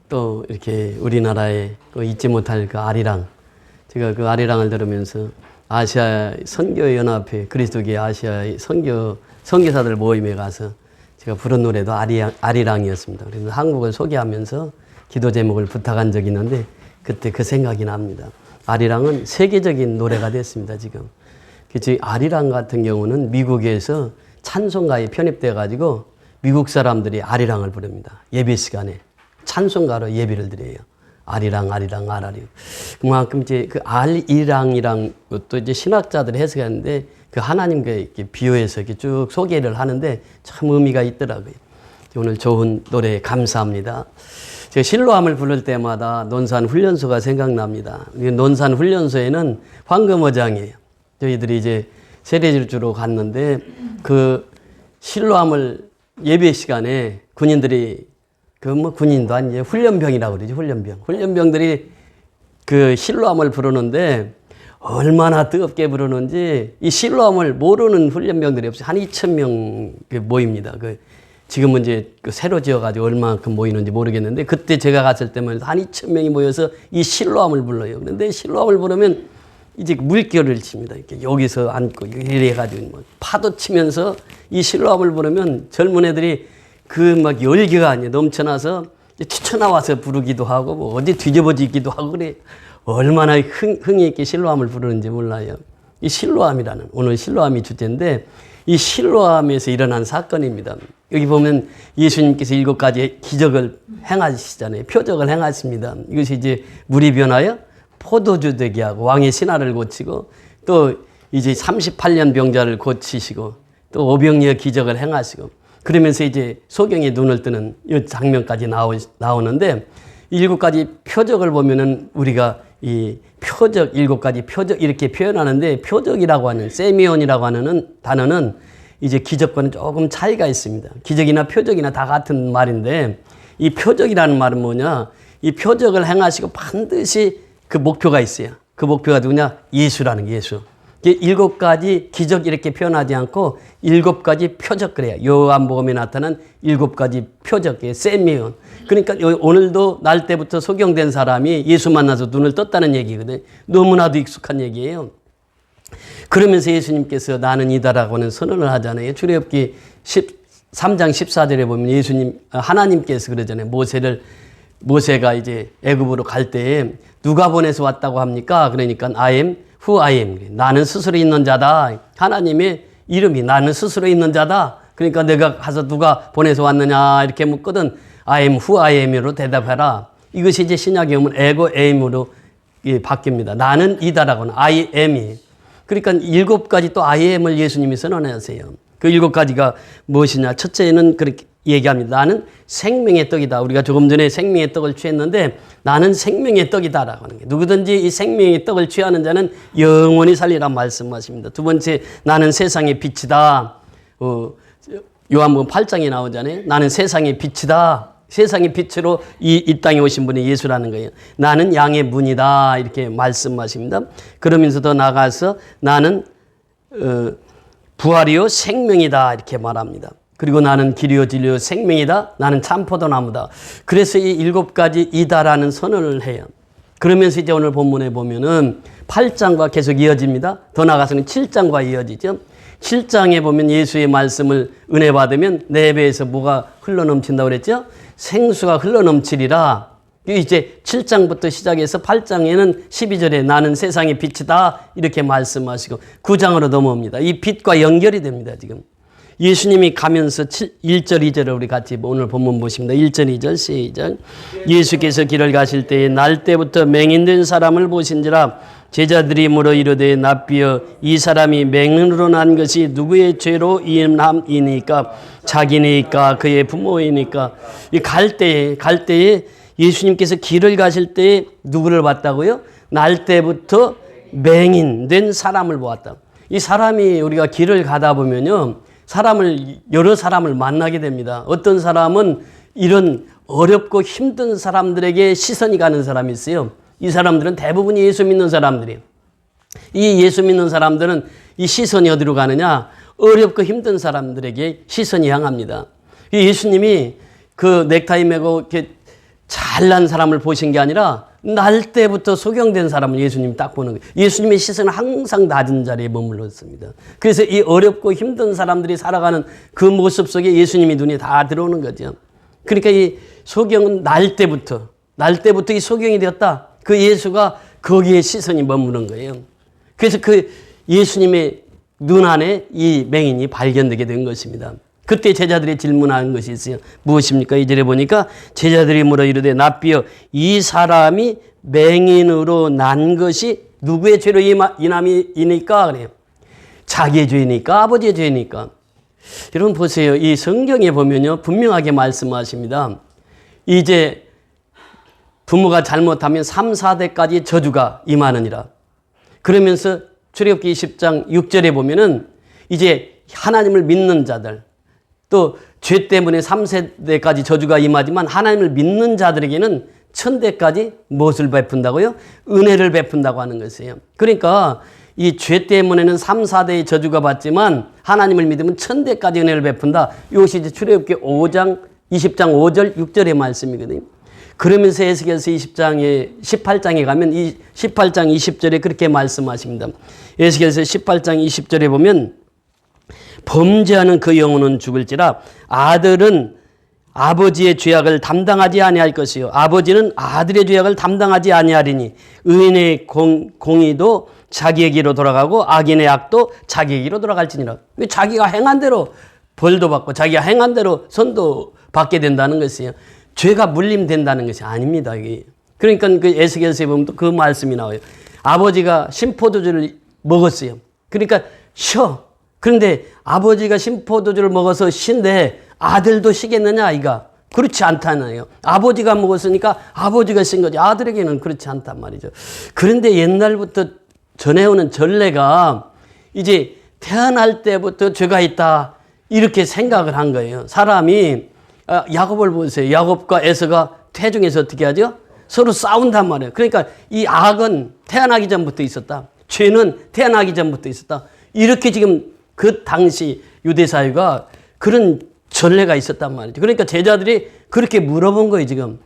또 이렇게 우리나라에 잊지 못할 그 아리랑, 제가 그 아리랑을 들으면서 아시아 선교연합회 그리스도교회 아시아 선교사들 모임에 가서 제가 부른 노래도 아리랑이었습니다. 그래서 한국을 소개하면서 기도 제목을 부탁한 적이 있는데 그때 그 생각이 납니다. 아리랑은 세계적인 노래가 됐습니다, 지금. 아리랑 같은 경우는 미국에서 찬송가에 편입돼 가지고 미국 사람들이 아리랑을 부릅니다. 예배 시간에 찬송가로 예배를 드려요. 아리랑 아라리. 그만큼 이제 그 아리랑이랑 또 이제 신학자들이 해석하는데 그 하나님과 이렇게 비유해서 이렇게 쭉 소개를 하는데 참 의미가 있더라고요. 오늘 좋은 노래 감사합니다. 제가 실로암을 부를 때마다 논산 훈련소가 생각납니다. 논산 훈련소에는 황금어장이에요. 저희들이 이제 세례주로 갔는데 그 실로암을 예배 시간에 군인들이 군인도 아니죠. 훈련병이라고 그러죠. 훈련병들이 그 실로암을 부르는데 얼마나 뜨겁게 부르는지 이 실로암을 모르는 훈련병들이 없어요. 한 2,000명 모입니다. 지금은 이제 새로 지어가지고 얼마만큼 모이는지 모르겠는데 그때 제가 갔을 때만 한 2,000명이 모여서 이 실로암을 불러요. 그런데 실로암을 부르면 이제 물결을 칩니다. 이렇게 여기서 앉고 이래가지고 파도 치면서 이 실로암을 부르면 젊은 애들이 막 열기가 아니에요. 넘쳐나서 튀쳐나와서 부르기도 하고 어디 뒤집어지기도 하고 그래. 얼마나 흥이 있게 실로암을 부르는지 몰라요. 이 실로암이라는 오늘 실로암이 주제인데 이 실로암에서 일어난 사건입니다. 여기 보면 예수님께서 7가지 기적을 행하시잖아요. 표적을 행하십니다. 이것이 이제 물이 변하여 포도주 되게 하고 왕의 신하를 고치고 또 이제 38년 병자를 고치시고 또 오병이어 기적을 행하시고 그러면서 이제 소경의 눈을 뜨는 이 장면까지 나오는데 7가지 표적을 보면은 우리가 이 표적 7가지 표적 이렇게 표현하는데 표적이라고 하는 세미온이라고 하는 단어는 이제 기적과는 조금 차이가 있습니다. 기적이나 표적이나 다 같은 말인데 이 표적이라는 말은 뭐냐? 이 표적을 행하시고 반드시 그 목표가 있어요. 그 목표가 누구냐? 예수라는 게 예수. 7가지 기적 이렇게 표현하지 않고 7가지 표적 그래요. 요한복음에 나타난 7가지 표적, 세미온. 그러니까 오늘도 날 때부터 소경된 사람이 예수 만나서 눈을 떴다는 얘기거든요. 너무나도 익숙한 얘기예요. 그러면서 예수님께서 나는 이다라고 하는 선언을 하잖아요. 출애굽기 13장 14절에 보면 하나님께서 그러잖아요. 모세가 이제 애굽으로 갈 때에 누가 보내서 왔다고 합니까? 그러니까 I am who I am. 나는 스스로 있는 자다. 하나님의 이름이 나는 스스로 있는 자다. 그러니까 내가 가서 누가 보내서 왔느냐 이렇게 묻거든 I am who I am으로 대답해라. 이것이 이제 신약에 오면 에고 am으로 바뀝니다. 나는 이다라고 하는 I am이. 그러니까 7가지 또 I am을 예수님이 선언하세요. 그 7가지가 무엇이냐? 첫째는 그렇게 얘기합니다. 나는 생명의 떡이다. 우리가 조금 전에 생명의 떡을 취했는데 나는 생명의 떡이다라고 하는 게 누구든지 이 생명의 떡을 취하는 자는 영원히 살리라 말씀하십니다. 두 번째 나는 세상의 빛이다. 요한복음 8장에 나오잖아요. 나는 세상의 빛이다. 세상의 빛으로 이 땅에 오신 분이 예수라는 거예요. 나는 양의 문이다. 이렇게 말씀하십니다. 그러면서 더 나아가서 나는 부활이요 생명이다. 이렇게 말합니다. 그리고 나는 길이요 진리요 생명이다. 나는 참포도나무다. 그래서 이 7가지 이다라는 선언을 해요. 그러면서 이제 오늘 본문에 보면은 8장과 계속 이어집니다. 더 나아가서는 7장과 이어지죠. 7장에 보면 예수의 말씀을 은혜 받으면 내 배에서 뭐가 흘러넘친다고 그랬죠? 생수가 흘러넘치리라. 이제 7장부터 시작해서 8장에는 12절에 나는 세상의 빛이다. 이렇게 말씀하시고 9장으로 넘어옵니다. 이 빛과 연결이 됩니다, 지금. 예수님이 가면서 1절, 2절을 우리 같이 오늘 본문 보십니다. 1절, 2절 시작. 예수께서 길을 가실 때에 날 때부터 맹인된 사람을 보신지라 제자들이 물어 이르되 납비여 이 사람이 맹인으로 난 것이 누구의 죄로 인함이니까 자기니까 그의 부모이니까 갈 때에 예수님께서 길을 가실 때에 누구를 봤다고요? 날 때부터 맹인된 사람을 보았다. 이 사람이 우리가 길을 가다 보면요. 여러 사람을 만나게 됩니다. 어떤 사람은 이런 어렵고 힘든 사람들에게 시선이 가는 사람이 있어요. 이 사람들은 대부분이 예수 믿는 사람들이에요. 이 예수 믿는 사람들은 이 시선이 어디로 가느냐? 어렵고 힘든 사람들에게 시선이 향합니다. 예수님이 그 넥타이 메고 이렇게 잘난 사람을 보신 게 아니라 날 때부터 소경된 사람을 예수님이 딱 보는 거예요. 예수님의 시선은 항상 낮은 자리에 머물렀습니다. 그래서 이 어렵고 힘든 사람들이 살아가는 그 모습 속에 예수님이 눈에 다 들어오는 거죠. 그러니까 이 소경은 날 때부터 이 소경이 되었다. 그 예수가 거기에 시선이 머무는 거예요. 그래서 그 예수님의 눈 안에 이 맹인이 발견되게 된 것입니다. 그때 제자들이 질문한 것이 있어요. 무엇입니까? 2절에 보니까 제자들이 물어 이르되 납비여 이 사람이 맹인으로 난 것이 누구의 죄로 인함이니까 그래요. 자기의 죄니까 아버지의 죄니까. 여러분 보세요. 이 성경에 보면요 분명하게 말씀하십니다. 이제 부모가 잘못하면 3, 4대까지 저주가 임하느니라. 그러면서 출애굽기 20장 6절에 보면은 이제 하나님을 믿는 자들 또 죄 때문에 3세대까지 저주가 임하지만 하나님을 믿는 자들에게는 1000대까지 무엇을 베푼다고요? 은혜를 베푼다고 하는 것이에요. 그러니까 이 죄 때문에는 3, 4대의 저주가 받지만 하나님을 믿으면 1000대까지 은혜를 베푼다. 이것이 이제 출애굽기 5장 20장 5절 6절의 말씀이거든요. 그러면서 에스겔서 18장에 가면 이 18장 20절에 그렇게 말씀하십니다. 에스겔서 18장 20절에 보면 범죄하는 그 영혼은 죽을지라 아들은 아버지의 죄악을 담당하지 아니할 것이요 아버지는 아들의 죄악을 담당하지 아니하리니 의인의 공의도 자기에게로 돌아가고 악인의 악도 자기에게로 돌아갈지니라. 자기가 행한 대로 벌도 받고 자기가 행한 대로 선도 받게 된다는 것이에요. 죄가 물림된다는 것이 아닙니다. 이게. 그러니까 그 에스겔서에 보면 또 그 말씀이 나와요. 아버지가 신포도주를 먹었어요. 그러니까 쉬어. 그런데 아버지가 신포도주를 먹어서 쉰데 아들도 쉬겠느냐 아이가? 그렇지 않다나요. 아버지가 먹었으니까 아버지가 쉰 거지 아들에게는 그렇지 않단 말이죠. 그런데 옛날부터 전해오는 전례가 이제 태어날 때부터 죄가 있다 이렇게 생각을 한 거예요. 사람이 야곱을 보세요. 야곱과 에서가 태중에서 어떻게 하죠? 서로 싸운단 말이에요. 그러니까 이 악은 태어나기 전부터 있었다. 죄는 태어나기 전부터 있었다. 이렇게 지금 그 당시 유대사회가 그런 전례가 있었단 말이죠. 그러니까 제자들이 그렇게 물어본 거예요, 지금.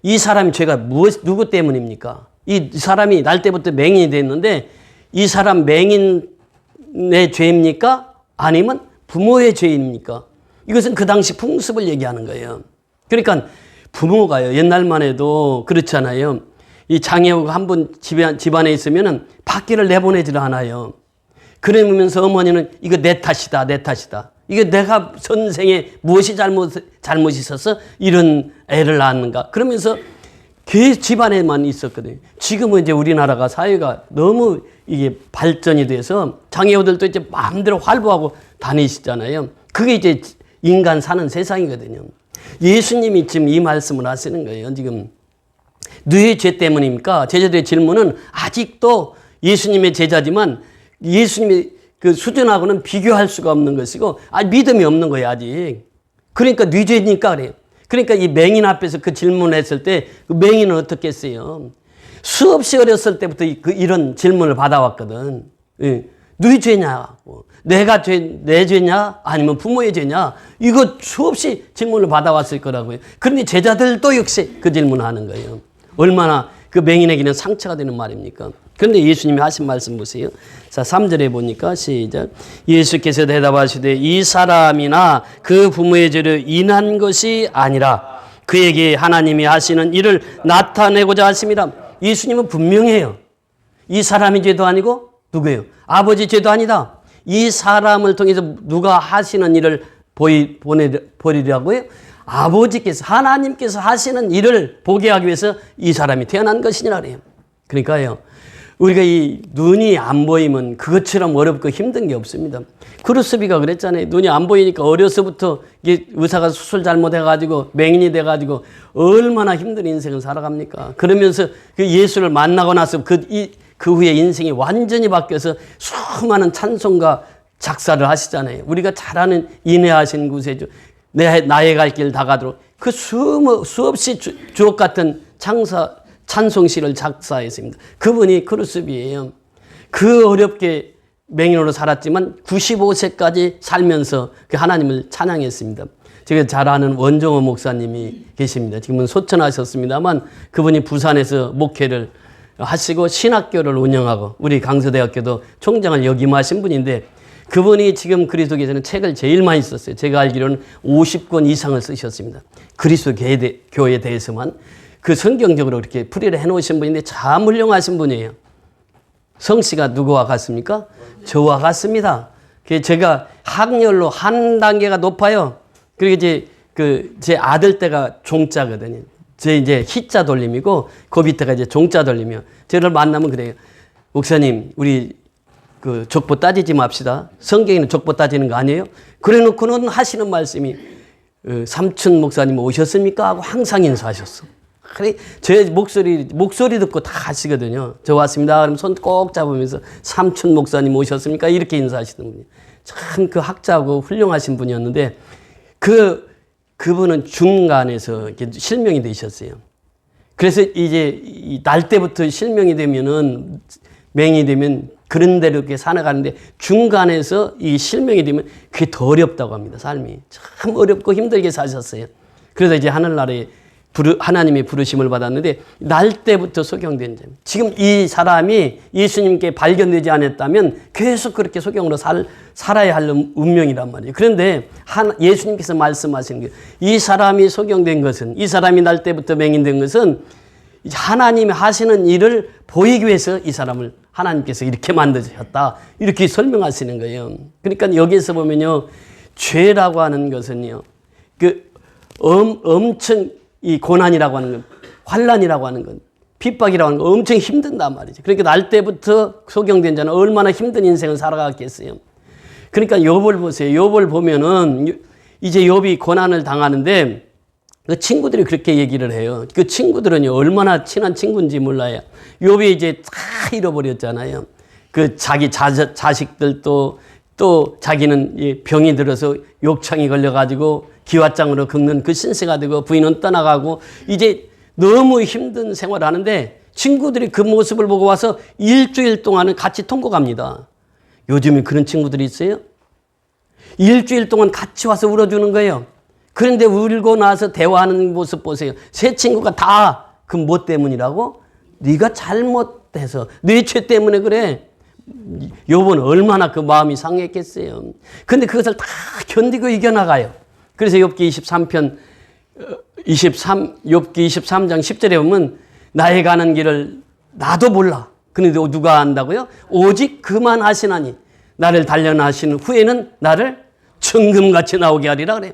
이 사람의 죄가 누구 때문입니까? 이 사람이 날 때부터 맹인이 됐는데 이 사람 맹인의 죄입니까? 아니면 부모의 죄입니까? 이것은 그 당시 풍습을 얘기하는 거예요. 그러니까 부모가요, 옛날만 해도 그렇잖아요. 이 장애우가 한 번 집안에 있으면은 밖에를 내보내지를 않아요. 그러면서 어머니는 이거 내 탓이다, 내 탓이다. 이거 내가 선생에 무엇이 잘못이 있어서 이런 애를 낳았는가. 그러면서 그 집안에만 있었거든요. 지금은 이제 우리나라가 사회가 너무 이게 발전이 돼서 장애우들도 이제 마음대로 활보하고 다니시잖아요. 그게 이제 인간 사는 세상이거든요. 예수님이 지금 이 말씀을 하시는 거예요. 지금 너의 죄 때문입니까? 제자들의 질문은 아직도 예수님의 제자지만 예수님의 그 수준하고는 비교할 수가 없는 것이고 믿음이 없는 거예요 아직. 그러니까 네 죄니까 그래요. 그러니까 이 맹인 앞에서 그 질문을 했을 때 그 맹인은 어떻게 했어요? 수없이 어렸을 때부터 이런 질문을 받아왔거든. 너희 죄냐? 내 죄냐? 아니면 부모의 죄냐? 이거 수없이 질문을 받아왔을 거라고요. 그런데 제자들도 역시 그 질문을 하는 거예요. 얼마나 그 맹인에게는 상처가 되는 말입니까? 그런데 예수님이 하신 말씀 보세요. 자, 3절에 보니까 시작. 예수께서 대답하시되 이 사람이나 그 부모의 죄를 인한 것이 아니라 그에게 하나님이 하시는 일을 나타내고자 하십니다. 예수님은 분명해요. 이 사람의 죄도 아니고 누구예요? 아버지 죄도 아니다. 이 사람을 통해서 누가 하시는 일을 보이려고요? 아버지께서 하나님께서 하시는 일을 보게 하기 위해서 이 사람이 태어난 것이니라 그래요. 그러니까요. 우리가 이 눈이 안 보이면 그것처럼 어렵고 힘든 게 없습니다. 크루스비가 그랬잖아요. 눈이 안 보이니까 어려서부터 이게 의사가 수술 잘못해가지고 맹인이 돼가지고 얼마나 힘든 인생을 살아갑니까? 그러면서 그 예수를 만나고 나서 그 후에 인생이 완전히 바뀌어서 수많은 찬송가 작사를 하시잖아요. 우리가 잘 아는 인내하신 구세주, 나의 갈 길 다 가도록 그 수없이 주옥 같은 찬송시를 작사했습니다. 그분이 크루스비예요. 그 어렵게 맹인으로 살았지만 95세까지 살면서 그 하나님을 찬양했습니다. 제가 잘 아는 원종호 목사님이 계십니다. 지금은 소천하셨습니다만 그분이 부산에서 목회를 하시고 신학교를 운영하고 우리 강서대학교도 총장을 역임하신 분인데 그분이 지금 그리스도교에서는 책을 제일 많이 썼어요. 제가 알기로는 50권 이상을 쓰셨습니다. 그리스도교에 대해서만 그 성경적으로 이렇게 풀이를 해놓으신 분인데 참 훌륭하신 분이에요. 성씨가 누구와 같습니까? 저와 같습니다. 제가 학렬로 한 단계가 높아요. 그리고 이제 제 아들 때가 종자거든요. 제 이제 희자 돌림이고 그 밑에가 이제 종자 돌림이요. 저를 만나면 그래요. 목사님, 우리 그 족보 따지지 맙시다. 성경에는 족보 따지는 거 아니에요? 그래 놓고는 하시는 말씀이 삼촌 목사님 오셨습니까? 하고 항상 인사하셨어. 그래, 제 목소리 듣고 다 하시거든요. 저 왔습니다. 그럼 손 꼭 잡으면서 삼촌 목사님 오셨습니까? 이렇게 인사하시는 분이. 참 그 학자고 훌륭하신 분이었는데 그분은 중간에서 이렇게 실명이 되셨어요. 그래서 이제 날 때부터 실명이 되면은 맹이 되면 그런 대로 이렇게 살아가는데 중간에서 이 실명이 되면 그게 더 어렵다고 합니다. 삶이 참 어렵고 힘들게 사셨어요. 그래서 이제 하늘나라에 하나님의 부르심을 받았는데 날 때부터 소경된 점. 지금 이 사람이 예수님께 발견되지 않았다면 계속 그렇게 소경으로 살아야 할 운명이란 말이에요. 그런데 예수님께서 말씀하시는 게 이 사람이 소경된 것은, 이 사람이 날 때부터 맹인된 것은 하나님이 하시는 일을 보이기 위해서 이 사람을 하나님께서 이렇게 만드셨다. 이렇게 설명하시는 거예요. 그러니까 여기에서 보면요, 죄라고 하는 것은요, 엄청 이 고난이라고 하는 건, 환난이라고 하는 건, 핍박이라고 하는 건 엄청 힘든단 말이죠. 그러니까 날 때부터 소경된 자는 얼마나 힘든 인생을 살아갔겠어요. 그러니까 욥을 보세요. 욥을 보면은 이제 욥이 고난을 당하는데 그 친구들이 그렇게 얘기를 해요. 그 친구들은요, 얼마나 친한 친구인지 몰라요. 욥이 이제 다 잃어버렸잖아요. 그 자기 자식들도 또 자기는 병이 들어서 욕창이 걸려가지고 기왓장으로 긁는 그 신세가 되고 부인은 떠나가고 이제 너무 힘든 생활을 하는데 친구들이 그 모습을 보고 와서 일주일 동안은 같이 통곡합니다. 요즘에 그런 친구들이 있어요? 일주일 동안 같이 와서 울어주는 거예요. 그런데 울고 나서 대화하는 모습 보세요. 세 친구가 다 그 뭐 때문이라고? 네가 잘못해서 네 죄 때문에 그래. 욥은 얼마나 그 마음이 상했겠어요. 근데 그것을 다 견디고 이겨나가요. 그래서 욥기 23장 10절에 보면 나의 가는 길을 나도 몰라. 그런데 누가 안다고요? 오직 그만 하시나니 나를 단련하신 후에는 나를 정금같이 나오게 하리라 그래요.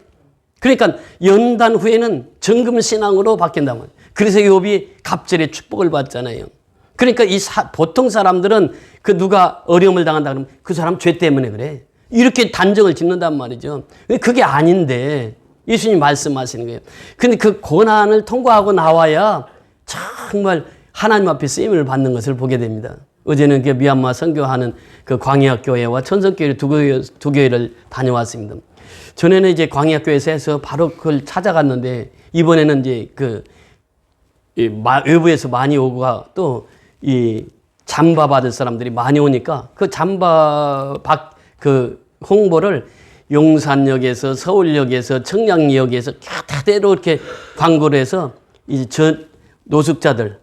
그러니까 연단 후에는 정금신앙으로 바뀐단 말이에요. 그래서 욥이 갑절의 축복을 받잖아요. 그러니까 보통 사람들은 그 누가 어려움을 당한다 그러면 그 사람 죄 때문에 그래. 이렇게 단정을 짓는단 말이죠. 그게 아닌데 예수님 말씀하시는 거예요. 근데 그 고난을 통과하고 나와야 정말 하나님 앞에 쓰임을 받는 것을 보게 됩니다. 어제는 그 미얀마 선교하는 그 광야교회와 천성교회 두 교회를 다녀왔습니다. 전에는 이제 광야교회에서 해서 바로 그걸 찾아갔는데 이번에는 이제 외부에서 많이 오고 또 이 잠바 받을 사람들이 많이 오니까 그 잠바 그 홍보를 용산역에서 서울역에서 청량리역에서 다대로 이렇게 광고를 해서 이제 노숙자들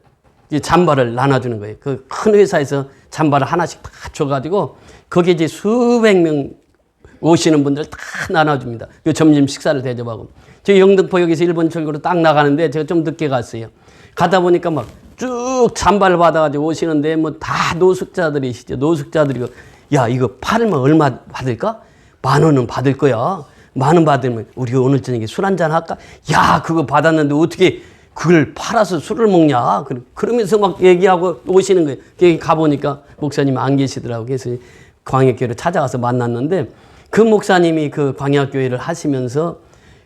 이제 잠바를 나눠주는 거예요. 그 큰 회사에서 잠바를 하나씩 다 줘가지고 거기에 이제 수백 명 오시는 분들 다 나눠줍니다. 그 점심 식사를 대접하고. 저 영등포역에서 일본 철교로 딱 나가는데 제가 좀 늦게 갔어요. 가다 보니까 막 쭉 잠바를 받아가지고 오시는데 뭐 다 노숙자들이시죠. 노숙자들이고 야 이거 팔면 얼마 받을까? 10,000원은 받을 거야. 10,000원 받으면 우리 오늘 저녁에 술 한잔 할까? 야 그거 받았는데 어떻게 그걸 팔아서 술을 먹냐? 그러면서 막 얘기하고 오시는 거예요. 거기 가보니까 목사님 안 계시더라고요. 그래서 광역교회를 찾아가서 만났는데 그 목사님이 그 광역교회를 하시면서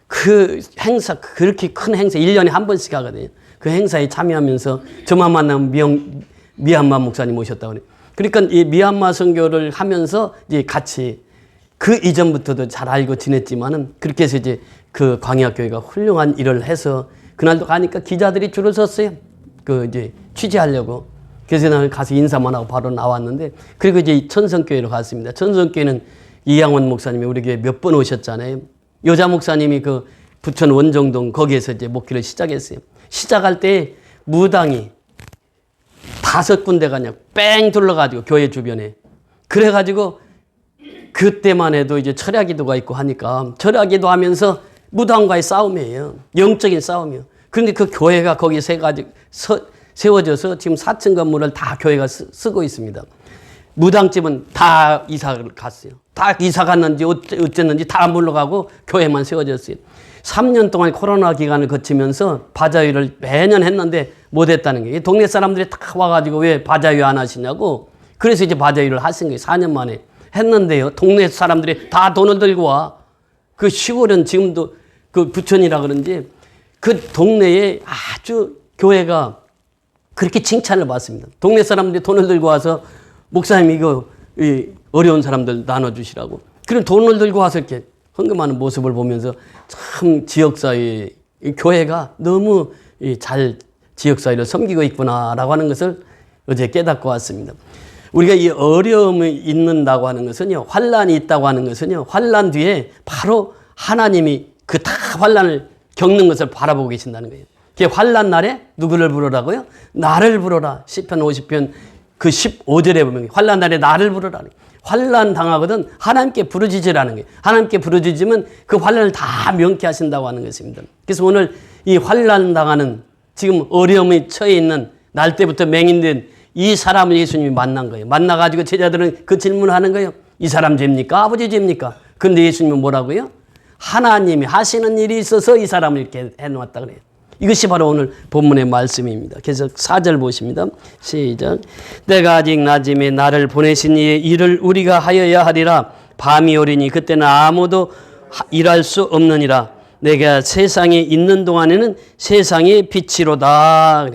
그 행사, 그렇게 큰 행사, 1년에 한 번씩 하거든요. 그 행사에 참여하면서 저만 만나면 미얀마 목사님 오셨다고 그래요. 그러니까 이 미얀마 선교를 하면서 이제 같이 그 이전부터도 잘 알고 지냈지만은 그렇게 해서 이제 그 광야교회가 훌륭한 일을 해서 그날도 가니까 기자들이 줄을 섰어요. 그 이제 취재하려고. 그래서 나는 가서 인사만 하고 바로 나왔는데 그리고 이제 천성교회로 갔습니다. 천성교회는 이양원 목사님이 우리 교회 몇 번 오셨잖아요. 여자 목사님이 그 부천 원정동 거기에서 이제 목회를 시작했어요. 시작할 때 무당이 5군데가 그냥 뺑 둘러가지고 교회 주변에. 그래가지고 그때만 해도 이제 철야기도가 있고 하니까 철야기도 하면서 무당과의 싸움이에요. 영적인 싸움이에요. 그런데 그 교회가 거기 세워져서 지금 4층 건물을 다 교회가 쓰고 있습니다. 무당집은 다 이사를 갔어요. 다 이사 갔는지 어쨌는지 다 물러가고 교회만 세워졌어요. 3년 동안 코로나 기간을 거치면서 바자회를 매년 했는데 못했다는 거예요. 동네 사람들이 다 와가지고 왜 바자회 안 하시냐고. 그래서 이제 바자회를 하신 거예요. 4년 만에 했는데요. 동네 사람들이 다 돈을 들고 와. 그 시골은 지금도 그 부천이라 그런지 그 동네에 아주 교회가 그렇게 칭찬을 받습니다. 동네 사람들이 돈을 들고 와서 목사님 이거 어려운 사람들 나눠주시라고. 그럼 돈을 들고 와서 이렇게 헌금하는 모습을 보면서 참 지역사회, 교회가 너무 잘 지역사회를 섬기고 있구나라고 하는 것을 어제 깨닫고 왔습니다. 우리가 이 어려움이 있는다고 하는 것은요, 환란이 있다고 하는 것은요, 환란 뒤에 바로 하나님이 그 다 환란을 겪는 것을 바라보고 계신다는 거예요. 그 환란 날에 누구를 부르라고요? 나를 부르라. 시편 50편 그 15절에 보면 환란 날에 나를 부르라. 환란 당하거든 하나님께 부르짖으라는 거예요. 하나님께 부르짖으면 그 환란을 다 명쾌하신다고 하는 것입니다. 그래서 오늘 이 환란 당하는 지금 어려움에 처해 있는 날 때부터 맹인된 이 사람을 예수님이 만난 거예요. 만나가지고 제자들은 그 질문을 하는 거예요. 이 사람 죄입니까? 아버지 죄입니까? 근데 예수님은 뭐라고요? 하나님이 하시는 일이 있어서 이 사람을 이렇게 해놓았다 그래요. 이것이 바로 오늘 본문의 말씀입니다. 그래서 4절 보십니다. 시작. 때가 아직 낮음에 나를 보내신 이의 일을 우리가 하여야 하리라. 밤이 오리니 그때는 아무도 일할 수 없느니라. 내가 세상에 있는 동안에는 세상의 빛이로다.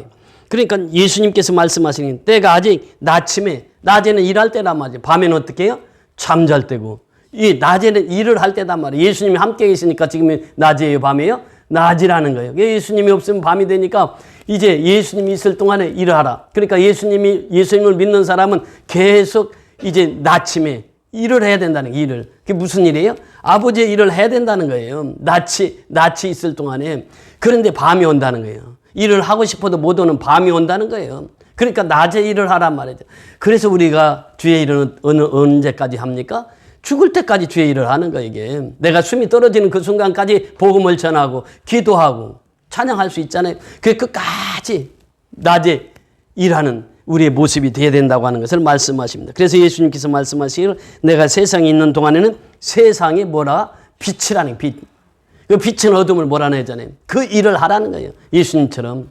그러니까 예수님께서 말씀하시는 때가 아직 낮침에, 낮에는 일할 때란 말이에요. 밤에는 어떻게 해요? 잠잘 때고. 이 낮에는 일을 할 때단 말이에요. 예수님이 함께 계시니까 지금 낮이에요, 밤이에요? 낮이라는 거예요. 예수님이 없으면 밤이 되니까 이제 예수님이 있을 동안에 일을 하라. 그러니까 예수님을 믿는 사람은 계속 이제 낮침에 일을 해야 된다는 거예요. 일을. 그게 무슨 일이에요? 아버지의 일을 해야 된다는 거예요. 낮이 있을 동안에. 그런데 밤이 온다는 거예요. 일을 하고 싶어도 못 오는 밤이 온다는 거예요. 그러니까 낮에 일을 하란 말이죠. 그래서 우리가 주의 일은 언제까지 합니까? 죽을 때까지 주의 일을 하는 거예요, 이게. 내가 숨이 떨어지는 그 순간까지 복음을 전하고, 기도하고, 찬양할 수 있잖아요. 그 끝까지 낮에 일하는 우리의 모습이 되어야 된다고 하는 것을 말씀하십니다. 그래서 예수님께서 말씀하시기를 내가 세상에 있는 동안에는 세상에 뭐라? 빛이라는 빛. 그 빛은 어둠을 몰아내잖아요. 그 일을 하라는 거예요. 예수님처럼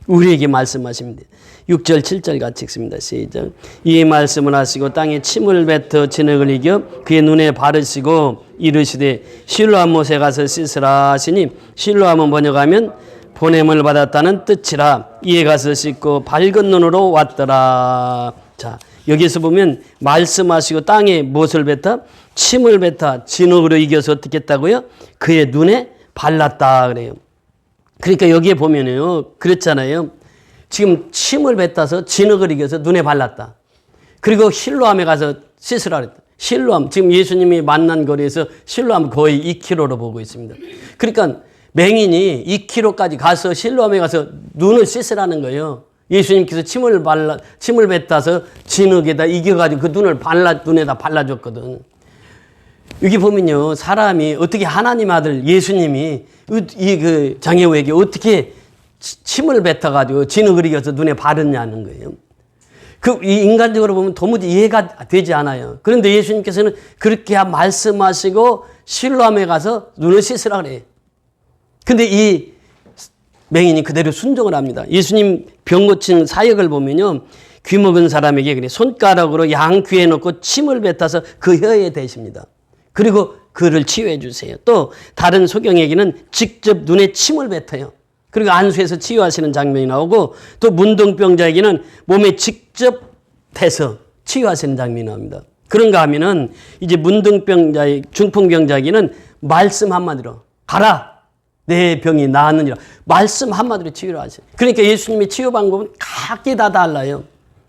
우리에게 말씀하십니다. 6절 7절 같이 읽습니다. 시작. 이 말씀을 하시고 땅에 침을 뱉어 진흙을 이겨 그의 눈에 바르시고 이르시되 실로암 못에 가서 씻으라 하시니 실로암은 번역하면 보냄을 받았다는 뜻이라. 이에 가서 씻고 밝은 눈으로 왔더라. 자, 여기서 보면 말씀하시고 땅에 무엇을 뱉어? 침을 뱉어 진흙으로 이겨서 어떻게 했다고요? 그의 눈에 발랐다 그래요. 그러니까 여기에 보면요, 그랬잖아요. 지금 침을 뱉어서 진흙을 이겨서 눈에 발랐다. 그리고 실로암에 가서 씻으라 그랬다. 실로암, 지금 예수님이 만난 거리에서 실로암 거의 2km로 보고 있습니다. 그러니까 맹인이 2km까지 가서 실로암에 가서 눈을 씻으라는 거예요. 예수님께서 침을 뱉어서 진흙에다 이겨가지고 그 눈에다 발라줬거든. 여기 보면요, 사람이 어떻게 하나님 아들 예수님이 그 장애우에게 어떻게 침을 뱉어가지고 진흙을 이겨서 눈에 바르냐는 거예요. 인간적으로 보면 도무지 이해가 되지 않아요. 그런데 예수님께서는 그렇게 말씀하시고 실로암에 가서 눈을 씻으라 그래요. 근데 이 맹인이 그대로 순종을 합니다. 예수님 병 고친 사역을 보면요, 귀 먹은 사람에게 그래 손가락으로 양 귀에 넣고 침을 뱉어서 그 혀에 대십니다. 그리고 그를 치유해 주세요. 또 다른 소경에게는 직접 눈에 침을 뱉어요. 그리고 안수해서 치유하시는 장면이 나오고, 또 문둥병자에게는 몸에 직접 대서 치유하시는 장면이 나옵니다. 그런가 하면은 이제 문둥병자의 중풍병자에게는 말씀 한마디로 가라, 내 병이 나았느니라. 말씀 한마디로 치유를 하세요. 그러니까 예수님의 치유 방법은 각기 다 달라요.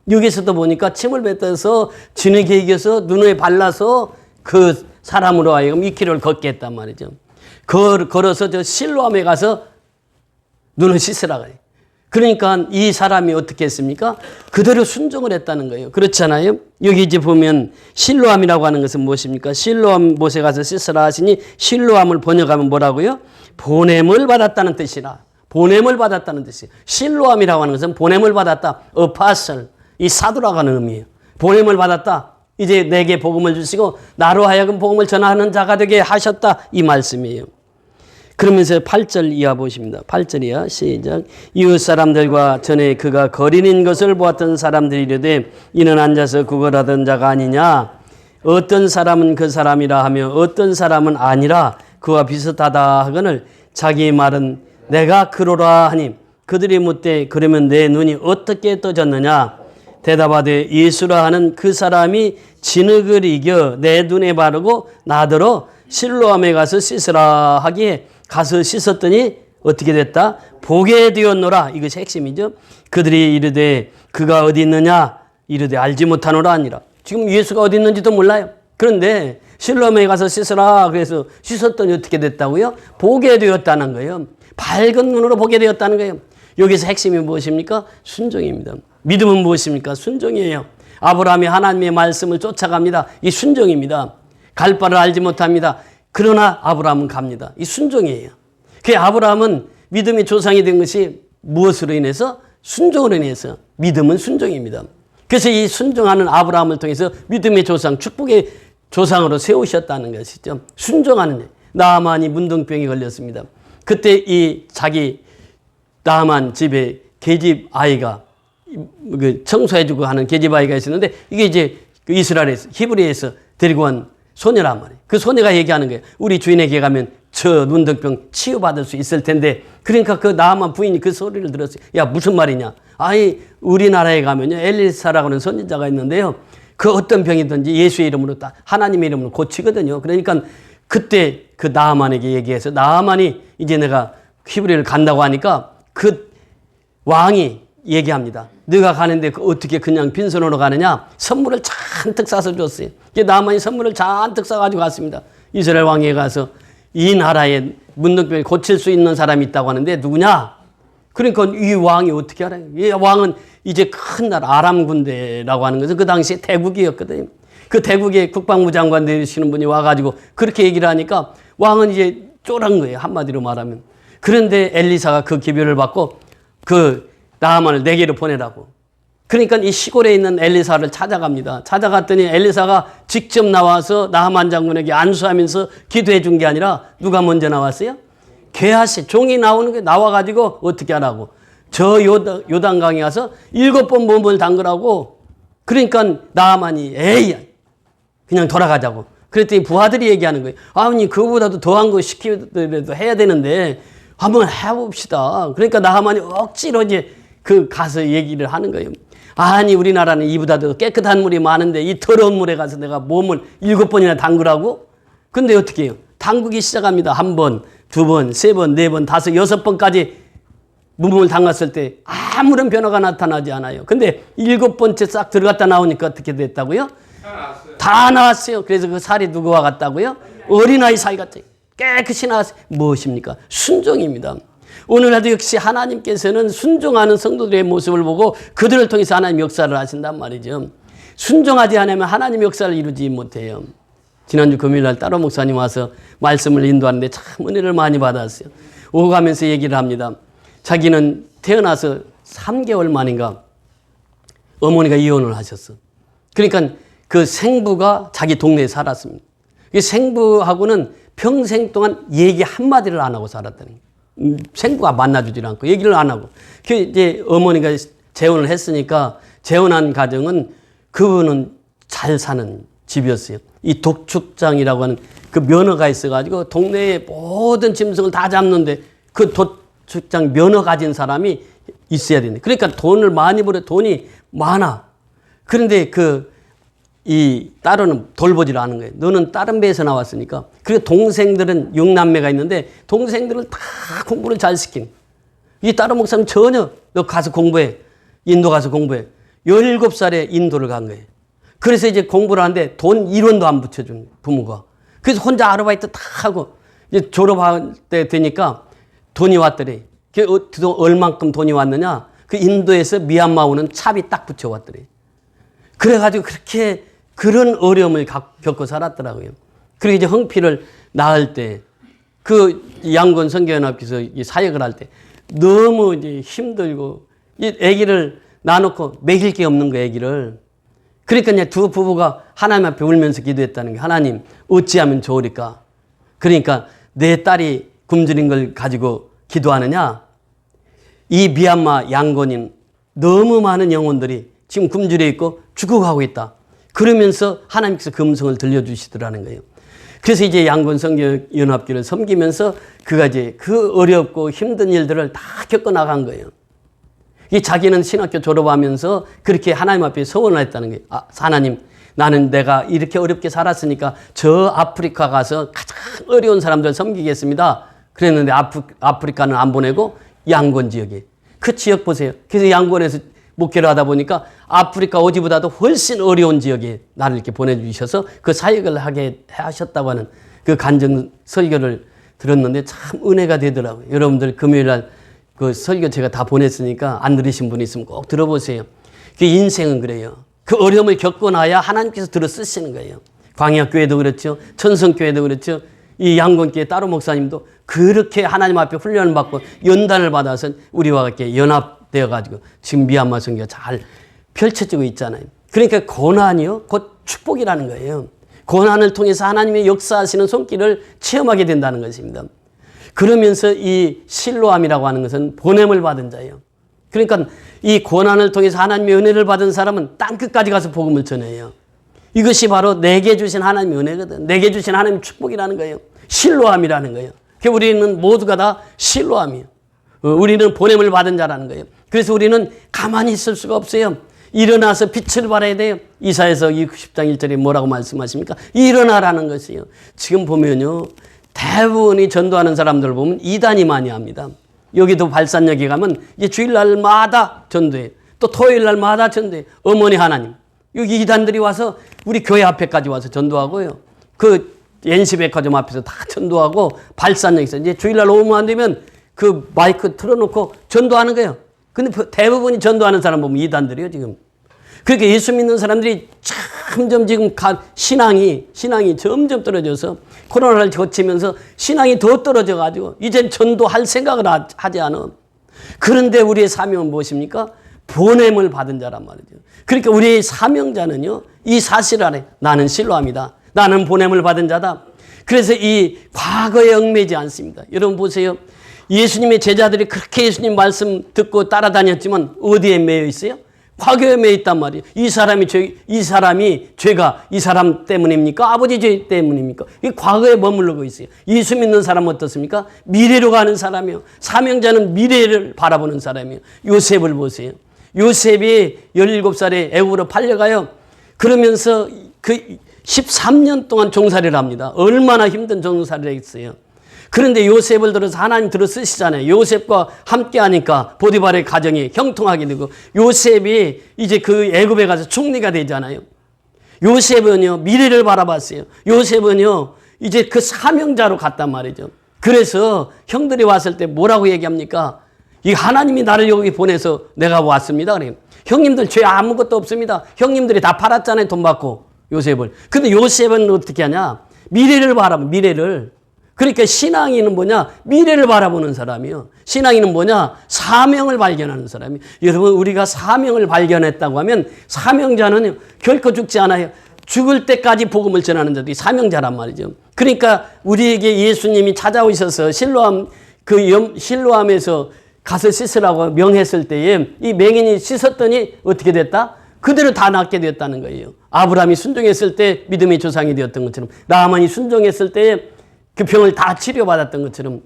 여기서도 보니까 침을 뱉어서 진흙에 이겨서 눈에 발라서 그 사람으로 하여금 2km를 걷게 했단 말이죠. 걸어서 저 실로암에 가서 눈을 씻으라 그래요. 그러니까 이 사람이 어떻게 했습니까? 그대로 순종을 했다는 거예요. 그렇잖아요. 여기 이제 보면 실로암이라고 하는 것은 무엇입니까? 실로암 못에 가서 씻으라 하시니 실로암을 번역하면 뭐라고요? 보냄을 받았다는 뜻이라. 보냄을 받았다는 뜻이에요. 실로암이라고 하는 것은 보냄을 받았다. 어파설, 이 사도라고 하는 의미예요. 보냄을 받았다. 이제 내게 복음을 주시고 나로 하여금 복음을 전하는 자가 되게 하셨다. 이 말씀이에요. 그러면서 8절 이하 보십니다. 8절 이하 시작. 이웃 사람들과 전에 그가 거린인 것을 보았던 사람들이 이르되 이는 앉아서 구걸하던 자가 아니냐. 어떤 사람은 그 사람이라 하며 어떤 사람은 아니라 그와 비슷하다 하거늘 자기 말은 내가 그러라 하니 그들이 묻되 그러면 내 눈이 어떻게 떠졌느냐. 대답하되 예수라 하는 그 사람이 진흙을 이겨 내 눈에 바르고 나더러 실로암에 가서 씻으라 하기에 가서 씻었더니 어떻게 됐다? 보게 되었노라. 이것이 핵심이죠. 그들이 이르되 그가 어디 있느냐? 이르되 알지 못하노라 아니라. 지금 예수가 어디 있는지도 몰라요. 그런데 실로암에 가서 씻으라. 그래서 씻었더니 어떻게 됐다고요? 보게 되었다는 거예요. 밝은 눈으로 보게 되었다는 거예요. 여기서 핵심이 무엇입니까? 순종입니다. 믿음은 무엇입니까? 순종이에요. 아브라함이 하나님의 말씀을 쫓아갑니다. 이 순종입니다. 갈 바를 알지 못합니다. 그러나 아브라함은 갑니다. 이 순종이에요. 그 아브라함은 믿음의 조상이 된 것이 무엇으로 인해서? 순종으로 인해서. 믿음은 순종입니다. 그래서 이 순종하는 아브라함을 통해서 믿음의 조상, 축복의 조상으로 세우셨다는 것이죠. 순종하는 나아만이 문둥병이 걸렸습니다. 그때 이 자기 나아만 집에 계집 아이가 청소해주고 하는 계집 아이가 있었는데 이게 이제 이스라엘에서 히브리에서 데리고 온 소녀란 말이에요. 그 소녀가 얘기하는 거예요. 우리 주인에게 가면 저 문둥병 치유받을 수 있을 텐데. 그러니까 그 나아만 부인이 그 소리를 들었어요. 야, 무슨 말이냐. 아니, 우리나라에 가면요 엘리사라고 하는 선지자가 있는데요. 그 어떤 병이든지 예수의 이름으로 하나님의 이름으로 고치거든요. 그러니까 그때 그 나아만에게 얘기해서 나아만이 이제 내가 히브리를 간다고 하니까 그 왕이 얘기합니다. 네가 가는데 어떻게 그냥 빈손으로 가느냐? 선물을 잔뜩 싸서 줬어요. 나아만이 선물을 잔뜩 싸가지고 갔습니다. 이스라엘 왕에게 가서 이 나라에 문둥병을 고칠 수 있는 사람이 있다고 하는데 누구냐? 그러니까 이 왕이 어떻게 알아요? 이 왕은 이제 큰 나라 아람 군대라고 하는 것은 그 당시에 태국이었거든요. 그 태국의 국방부 장관 되시는 분이 와가지고 그렇게 얘기를 하니까 왕은 이제 쫄한 거예요. 한마디로 말하면. 그런데 엘리사가 그 기별을 받고 그 나아만을 내게로 보내라고. 그러니까 이 시골에 있는 엘리사를 찾아갑니다. 찾아갔더니 엘리사가 직접 나와서 나아만 장군에게 안수하면서 기도해 준 게 아니라 누가 먼저 나왔어요? 게하시 종이 나오는 게 나와가지고 어떻게 하라고. 저 요단강에 가서 7번 몸을 담그라고. 그러니까 나아만이 에이 그냥 돌아가자고. 그랬더니 부하들이 얘기하는 거예요. 아버님 그거보다도 더한 거 시키더라도 해야 되는데 한번 해봅시다. 그러니까 나아만이 억지로 이제 그 가서 얘기를 하는 거예요. 아니 우리나라는 이보다도 깨끗한 물이 많은데 이 더러운 물에 가서 내가 몸을 7번이나 담그라고? 근데 어떻게 해요? 담그기 시작합니다. 1번, 2번, 3번, 4번, 5, 6번까지 몸을 담갔을 때 아무런 변화가 나타나지 않아요. 근데 7번째 싹 들어갔다 나오니까 어떻게 됐다고요? 다 나왔어요. 그래서 그 살이 누구와 같다고요? 어린아이 살 같아요. 깨끗이 나왔어요. 무엇입니까? 순종입니다. 오늘날도 역시 하나님께서는 순종하는 성도들의 모습을 보고 그들을 통해서 하나님 역사를 하신단 말이죠. 순종하지 않으면 하나님 역사를 이루지 못해요. 지난주 금요일날 따로 목사님 와서 말씀을 인도하는데 참 은혜를 많이 받았어요. 오고 가면서 얘기를 합니다. 자기는 태어나서 3개월 만인가 어머니가 이혼을 하셨어. 그러니까 그 생부가 자기 동네에 살았습니다. 생부하고는 평생 동안 얘기 한마디를 안 하고 살았다는 거예요. 생부가 만나주질 않고 얘기를 안 하고. 그 이제 어머니가 재혼을 했으니까 재혼한 가정은 그분은 잘 사는 집이었어요. 이 독축장이라고 하는 그 면허가 있어가지고 동네에 모든 짐승을 다 잡는데 그 독축장 면허 가진 사람이 있어야 되는데. 그러니까 돈을 많이 벌어 돈이 많아. 그런데 이 딸은 돌보지를 않은 거예요. 너는 다른 배에서 나왔으니까. 그리고 동생들은 6남매가 있는데 동생들을 다 공부를 잘 시킨. 이 다른 목사님 전혀 너 가서 공부해. 인도 가서 공부해. 17살에 인도를 간 거예요. 그래서 이제 공부를 하는데 돈 1원도 안 붙여준 부모가. 그래서 혼자 아르바이트 다 하고 이제 졸업할 때 되니까 돈이 왔더래. 얼만큼 돈이 왔느냐? 그 인도에서 미얀마 오는 차비 딱 붙여왔더래. 그래가지고 그렇게 그런 어려움을 겪고 살았더라고요. 그리고 이제 흥피를 낳을 때, 그 양곤 선교연합에서 사역을 할 때 너무 이제 힘들고, 이 아기를 놔놓고 먹일 게 없는 거예요, 아기를. 그러니까 이제 두 부부가 하나님 앞에 울면서 기도했다는 게, 하나님, 어찌하면 좋으리까? 그러니까 내 딸이 굶주린 걸 가지고 기도하느냐? 이 미얀마 양곤인 너무 많은 영혼들이 지금 굶주려 있고 죽어가고 있다. 그러면서 하나님께서 그 음성을 들려주시더라는 거예요. 그래서 이제 양곤 선교연합교를 섬기면서 그가 이제 그 어렵고 힘든 일들을 다 겪어나간 거예요. 이 자기는 신학교 졸업하면서 그렇게 하나님 앞에 소원을 했다는 거예요. 아, 하나님, 나는 내가 이렇게 어렵게 살았으니까 저 아프리카 가서 가장 어려운 사람들 섬기겠습니다. 그랬는데 아프리카는 안 보내고 양곤 지역에. 그 지역 보세요. 그래서 양곤에서 목회를 하다 보니까 아프리카 어디보다도 훨씬 어려운 지역에 나를 이렇게 보내주셔서 그 사역을 하게 하셨다고 하는 그 간증 설교를 들었는데 참 은혜가 되더라고요. 여러분들 금요일 날 그 설교 제가 다 보냈으니까 안 들으신 분 있으면 꼭 들어보세요. 그 인생은 그래요. 그 어려움을 겪고 나야 하나님께서 들어 쓰시는 거예요. 광야교회도 그렇죠. 천성교회도 그렇죠. 이 양곤교회 따로 목사님도 그렇게 하나님 앞에 훈련을 받고 연단을 받아서 우리와 이렇게 연합되어 가지고 지금 미얀마 선교가 잘 펼쳐지고 있잖아요. 그러니까 고난이요 곧 축복이라는 거예요. 고난을 통해서 하나님의 역사하시는 손길을 체험하게 된다는 것입니다. 그러면서 이 실로암이라고 하는 것은 보냄을 받은 자예요. 그러니까 이 고난을 통해서 하나님의 은혜를 받은 사람은 땅끝까지 가서 복음을 전해요. 이것이 바로 내게 주신 하나님의 은혜거든. 내게 주신 하나님의 축복이라는 거예요. 실로암이라는 거예요. 우리는 모두가 다 실로암이에요. 우리는 보냄을 받은 자라는 거예요. 그래서 우리는 가만히 있을 수가 없어요. 일어나서 빛을 발해야 돼요. 이사야서 60장 1절에 뭐라고 말씀하십니까? 일어나라는 것이에요. 지금 보면요, 대부분이 전도하는 사람들 보면 이단이 많이 합니다. 여기도 발산역에 가면 이제 주일날마다 전도해. 또 토요일날마다 전도해. 어머니 하나님. 여기 이단들이 와서 우리 교회 앞에까지 와서 전도하고요. 그 NC백화점 앞에서 다 전도하고 발산역에서 이제 주일날 오후만 되면 그 마이크 틀어놓고 전도하는 거예요. 근데 대부분이 전도하는 사람 보면 이단들이에요, 지금. 그러니까 예수 믿는 사람들이 점점 지금 신앙이 점점 떨어져서 코로나를 거치면서 신앙이 더 떨어져가지고 이젠 전도할 생각을 하지 않아. 그런데 우리의 사명은 무엇입니까? 보냄을 받은 자란 말이죠. 그러니까 우리의 사명자는요, 이 사실 안에 나는 실로암이다. 나는 보냄을 받은 자다. 그래서 이 과거에 얽매이지 않습니다. 여러분 보세요. 예수님의 제자들이 그렇게 예수님 말씀 듣고 따라다녔지만 어디에 매여 있어요? 과거에 매여 있단 말이에요. 이 사람이 죄가 이 사람 때문입니까? 아버지 죄 때문입니까? 이 과거에 머무르고 있어요. 예수 믿는 사람은 어떻습니까? 미래로 가는 사람이요. 사명자는 미래를 바라보는 사람이요. 요셉을 보세요. 요셉이 17살에 애굽으로 팔려가요. 그러면서 그 13년 동안 종살이를 합니다. 얼마나 힘든 종살이를 했어요. 그런데 요셉을 들어서 하나님 들어 쓰시잖아요. 요셉과 함께 하니까 보디발의 가정이 형통하게 되고 요셉이 이제 그 애굽에 가서 총리가 되잖아요. 요셉은요, 미래를 바라봤어요. 요셉은요, 이제 그 사명자로 갔단 말이죠. 그래서 형들이 왔을 때 뭐라고 얘기합니까? 이 하나님이 나를 여기 보내서 내가 왔습니다. 그래요. 형님들 죄 아무것도 없습니다. 형님들이 다 팔았잖아요, 돈 받고 요셉을. 근데 요셉은 어떻게 하냐? 미래를 바라보, 미래를. 그러니까 신앙인은 뭐냐? 미래를 바라보는 사람이요. 신앙인은 뭐냐? 사명을 발견하는 사람이요. 여러분, 우리가 사명을 발견했다고 하면 사명자는 결코 죽지 않아요. 죽을 때까지 복음을 전하는 자들이 사명자란 말이죠. 그러니까 우리에게 예수님이 찾아오셔서 실로암에서 가서 씻으라고 명했을 때에 이 맹인이 씻었더니 어떻게 됐다? 그대로 다 낫게 되었다는 거예요. 아브라함이 순종했을 때 믿음의 조상이 되었던 것처럼, 나아만이 순종했을 때에 그 병을 다 치료받았던 것처럼,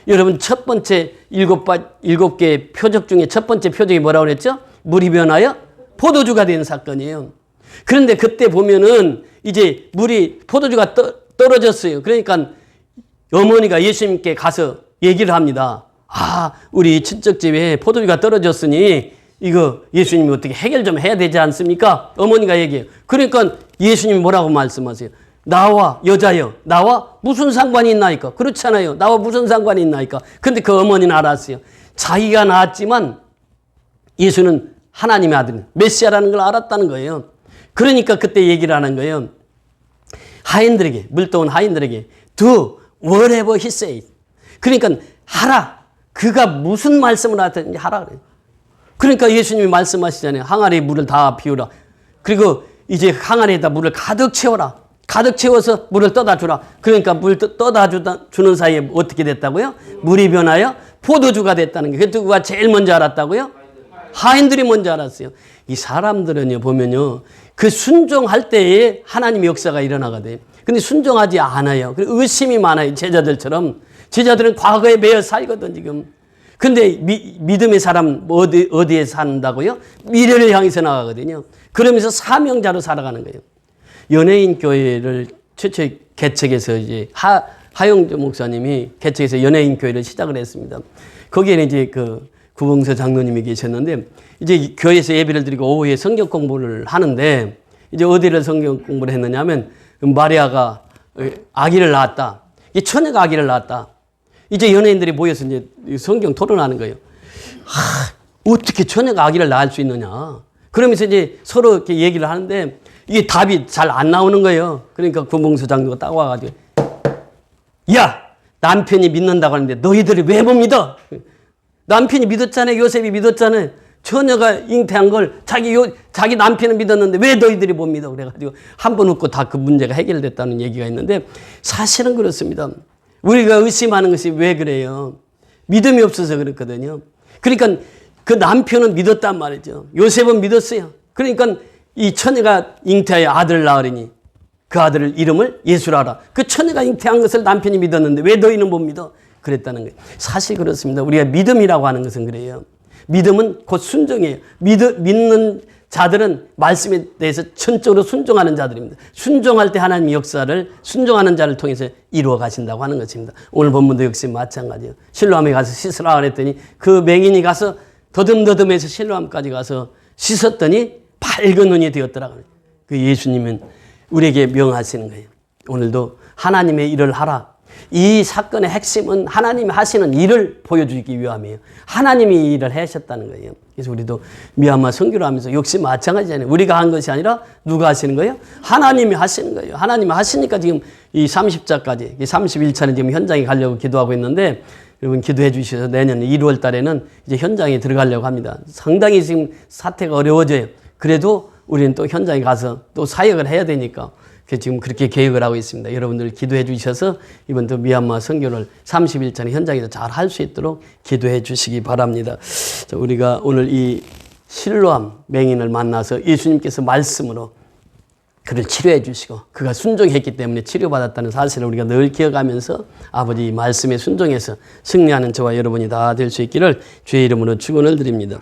여러분 첫 번째 일곱 개의 표적 중에 첫 번째 표적이 뭐라고 그랬죠? 물이 변하여 포도주가 된 사건이에요. 그런데 그때 보면은 이제 포도주가 떨어졌어요. 그러니까 어머니가 예수님께 가서 얘기를 합니다. 아, 우리 친척집에 포도주가 떨어졌으니 이거 예수님이 어떻게 해결 좀 해야 되지 않습니까? 어머니가 얘기해요. 그러니까 예수님이 뭐라고 말씀하세요? 나와 여자여 나와 무슨 상관이 있나이까? 그렇잖아요. 나와 무슨 상관이 있나이까? 근데 그 어머니는 알았어요. 자기가 낳았지만 예수는 하나님의 아들 메시아라는 걸 알았다는 거예요. 그러니까 그때 얘기를 하는 거예요. 하인들에게, 물떠온 하인들에게 do whatever he says. 그러니까 하라. 그가 무슨 말씀을 하든지 하라 그래요. 그러니까 예수님이 말씀하시잖아요. 항아리에 물을 다 비우라. 그리고 이제 항아리에다 물을 가득 채워라. 가득 채워서 물을 떠다 주라. 그러니까 물 떠다 주는 사이에 어떻게 됐다고요? 물이 변하여 포도주가 됐다는 게. 그 누가 제일 먼저 알았다고요? 하인들이 먼저 알았어요. 이 사람들은요, 보면요, 그 순종할 때에 하나님의 역사가 일어나거든요. 근데 순종하지 않아요. 그리고 의심이 많아요. 제자들처럼. 제자들은 과거에 매여 살거든, 지금. 근데 믿음의 사람 어디에 산다고요? 미래를 향해서 나가거든요. 그러면서 사명자로 살아가는 거예요. 연예인 교회를 최초에 개척해서 이제 하영조 목사님이 개척해서 연예인 교회를 시작을 했습니다. 거기에는 이제 그 구봉서 장로님이 계셨는데 이제 교회에서 예배를 드리고 오후에 성경 공부를 하는데 이제 어디를 성경 공부를 했느냐 하면 마리아가 아기를 낳았다. 이 처녀가 아기를 낳았다. 이제 연예인들이 모여서 이제 성경 토론하는 거예요. 어떻게 처녀가 아기를 낳을 수 있느냐. 그러면서 이제 서로 이렇게 얘기를 하는데 이게 답이 잘 안 나오는 거예요. 그러니까 구봉서 장로가 딱 와가지고 야! 남편이 믿는다고 하는데 너희들이 왜 못 믿어? 남편이 믿었잖아요. 요셉이 믿었잖아요. 처녀가 잉태한 걸 자기 남편은 믿었는데 왜 너희들이 못 믿어? 그래가지고 한 번 웃고 다 그 문제가 해결됐다는 얘기가 있는데 사실은 그렇습니다. 우리가 의심하는 것이 왜 그래요? 믿음이 없어서 그렇거든요. 그러니까 그 남편은 믿었단 말이죠. 요셉은 믿었어요. 그러니까 이 처녀가 잉태하여 아들을 낳으리니 그 아들을 이름을 예수라 하라. 그 처녀가 잉태한 것을 남편이 믿었는데 왜 너희는 못 믿어? 그랬다는 거예요. 사실 그렇습니다. 우리가 믿음이라고 하는 것은 그래요. 믿음은 곧 순종이에요. 믿는 자들은 말씀에 대해서 전적으로 순종하는 자들입니다. 순종할 때 하나님의 역사를 순종하는 자를 통해서 이루어 가신다고 하는 것입니다. 오늘 본문도 역시 마찬가지예요. 실로암에 가서 씻으라 그랬더니 그 맹인이 가서 더듬더듬해서 실로암까지 가서 씻었더니 밝은 눈이 되었더라고요. 그 예수님은 우리에게 명하시는 거예요. 오늘도 하나님의 일을 하라. 이 사건의 핵심은 하나님이 하시는 일을 보여주기 위함이에요. 하나님이 이 일을 하셨다는 거예요. 그래서 우리도 미얀마 선교를 하면서 역시 마찬가지잖아요. 우리가 한 것이 아니라 누가 하시는 거예요? 하나님이 하시는 거예요. 하나님이 하시니까 지금 이 30자까지, 31차는 지금 현장에 가려고 기도하고 있는데 여러분 기도해 주셔서 내년 1월 달에는 이제 현장에 들어가려고 합니다. 상당히 지금 사태가 어려워져요. 그래도 우리는 또 현장에 가서 또 사역을 해야 되니까 지금 그렇게 계획을 하고 있습니다. 여러분들 기도해 주셔서 이번 또 미얀마 선교를 30일짜리 현장에서 잘 할 수 있도록 기도해 주시기 바랍니다. 자, 우리가 오늘 이 실로암 맹인을 만나서 예수님께서 말씀으로 그를 치료해 주시고 그가 순종했기 때문에 치료받았다는 사실을 우리가 늘 기억하면서 아버지 말씀에 순종해서 승리하는 저와 여러분이 다 될 수 있기를 주의 이름으로 축원을 드립니다.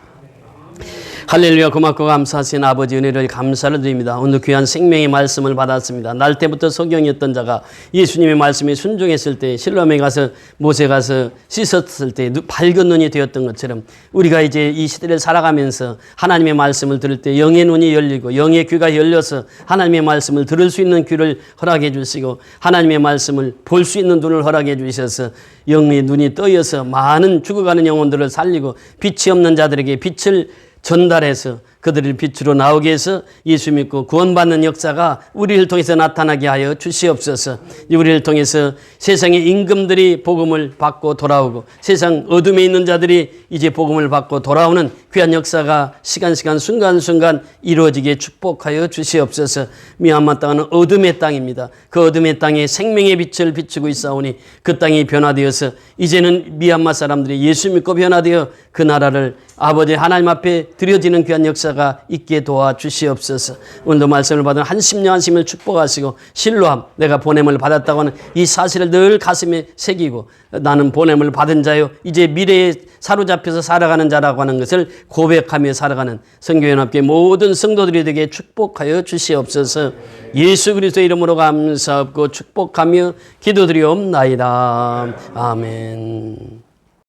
할렐루야. 고맙고 감사하신 아버지 은혜를 감사를 드립니다. 오늘 귀한 생명의 말씀을 받았습니다. 날 때부터 소경이었던 자가 예수님의 말씀에 순종했을 때 실로암에 가서 모세 가서 씻었을 때 밝은 눈이 되었던 것처럼 우리가 이제 이 시대를 살아가면서 하나님의 말씀을 들을 때 영의 눈이 열리고 영의 귀가 열려서 하나님의 말씀을 들을 수 있는 귀를 허락해 주시고 하나님의 말씀을 볼 수 있는 눈을 허락해 주셔서 영의 눈이 떠여서 많은 죽어가는 영혼들을 살리고 빛이 없는 자들에게 빛을 전달해서 그들을 빛으로 나오게 해서 예수 믿고 구원받는 역사가 우리를 통해서 나타나게 하여 주시옵소서. 우리를 통해서 세상의 임금들이 복음을 받고 돌아오고 세상 어둠에 있는 자들이 이제 복음을 받고 돌아오는 귀한 역사가 시간 순간순간 이루어지게 축복하여 주시옵소서. 미얀마 땅은 어둠의 땅입니다. 그 어둠의 땅에 생명의 빛을 비추고 있사오니 그 땅이 변화되어서 이제는 미얀마 사람들이 예수 믿고 변화되어 그 나라를 아버지 하나님 앞에 드려지는 귀한 역사가 있게 도와주시옵소서. 오늘도 말씀을 받은 한심령 한심을 축복하시고 실로암 내가 보냄을 받았다고 하는 이 사실을 늘 가슴에 새기고 나는 보냄을 받은 자요 이제 미래에 사로잡혀서 살아가는 자라고 하는 것을 고백하며 살아가는 선교연합계 모든 성도들이 되게 축복하여 주시옵소서. 예수 그리스도의 이름으로 감사하고 축복하며 기도드리옵나이다. 아멘.